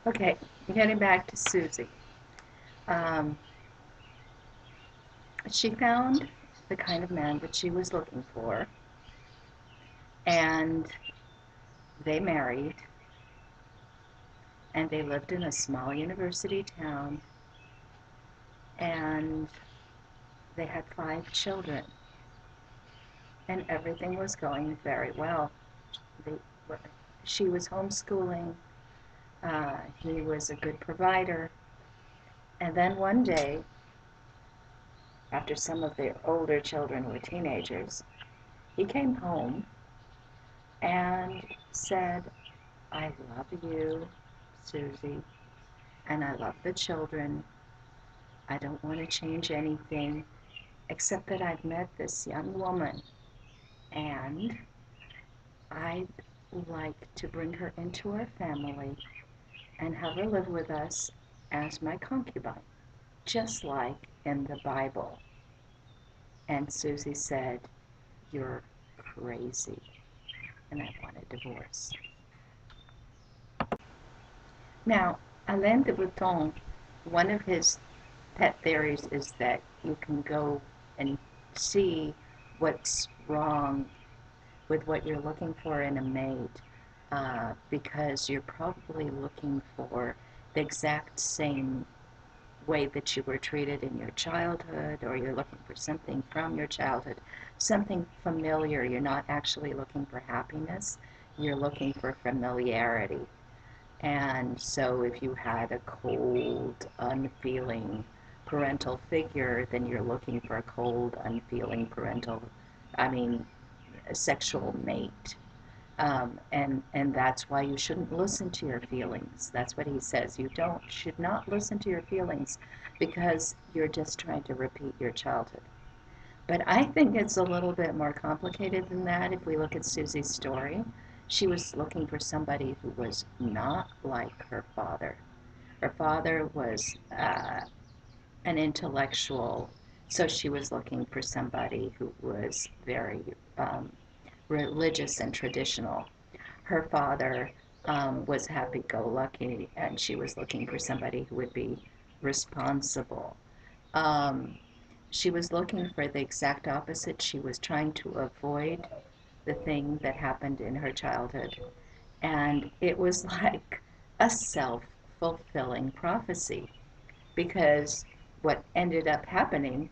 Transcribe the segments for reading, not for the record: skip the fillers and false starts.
Okay, getting back to Susie. Um, she found the kind of man that she was looking for, and they married, and they lived in a small university town, and they had 5 children, and everything was going very well. They, she was homeschooling, he was a good provider, and then one day, after some of the older children were teenagers, he came home and said, I love you, Susie, and I love the children. I don't want to change anything except that I've met this young woman and I'd like to bring her into our family and have her live with us as my concubine, just like in the Bible. And Susie said, you're crazy, and I want a divorce. Now, Alain de Botton, one of his pet theories is that you can go and see what's wrong with what you're looking for in a mate, because you're probably looking for the exact same way that you were treated in your childhood, or you're looking for something from your childhood, something familiar. You're not actually looking for happiness, you're looking for familiarity. And so if you had a cold, unfeeling parental figure, then you're looking for a cold, unfeeling I mean, a sexual mate. And that's why you shouldn't listen to your feelings. That's what he says. You should not listen to your feelings because you're just trying to repeat your childhood. But I think it's a little bit more complicated than that. If we look at Susie's story, she was looking for somebody who was not like her father. Her father was an intellectual, so she was looking for somebody who was very religious and traditional. Her father was happy-go-lucky, and she was looking for somebody who would be responsible. Um, she was looking for the exact opposite. She was trying to avoid the thing that happened in her childhood. And it was like a self-fulfilling prophecy because what ended up happening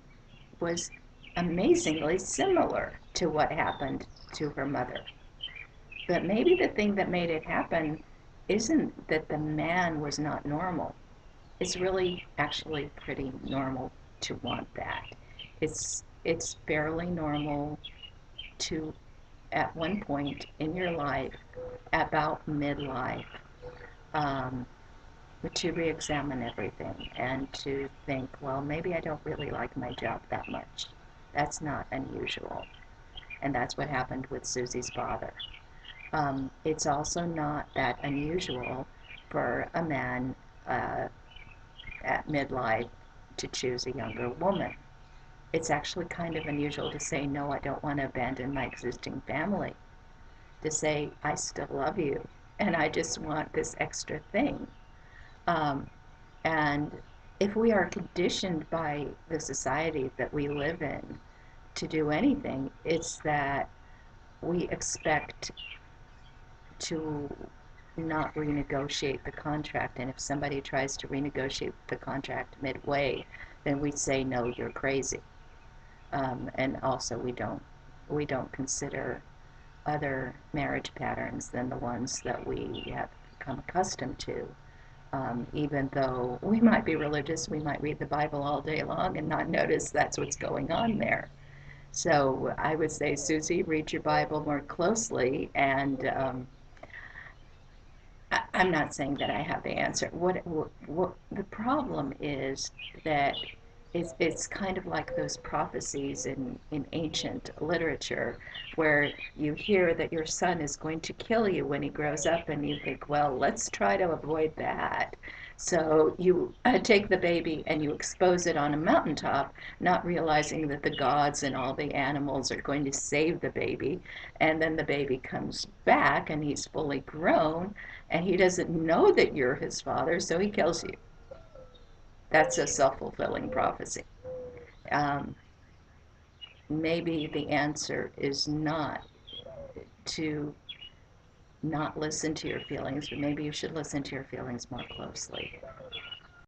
was amazingly similar to what happened to her mother. But maybe the thing that made it happen isn't that the man was not normal. It's really actually pretty normal to want that. It's fairly normal to at one point in your life, about midlife, um, to re-examine everything and to think, well, maybe I don't really like my job that much. That's not unusual. And that's what happened with Susie's father. It's also not that unusual for a man uh, at midlife to choose a younger woman. It's actually kind of unusual to say, no, I don't want to abandon my existing family. To say, I still love you, and I just want this extra thing. Um, and if we are conditioned by the society that we live in to do anything, it's that we expect to not renegotiate the contract. And if somebody tries to renegotiate the contract midway, then we say, no, you're crazy. And also we don't consider other marriage patterns than the ones that we have become accustomed to. Even though we might be religious, we might read the Bible all day long and not notice that's what's going on there. So I would say, Susie, read your Bible more closely. And I'm not saying that I have the answer. What the problem is that it's kind of like those prophecies in ancient literature where you hear that your son is going to kill you when he grows up, and you think, well, let's try to avoid that. So you take the baby and you expose it on a mountaintop, not realizing that the gods and all the animals are going to save the baby. And then the baby comes back and he's fully grown and he doesn't know that you're his father, so he kills you. That's a self-fulfilling prophecy. Um, Maybe the answer is not to not listen to your feelings, but maybe you should listen to your feelings more closely.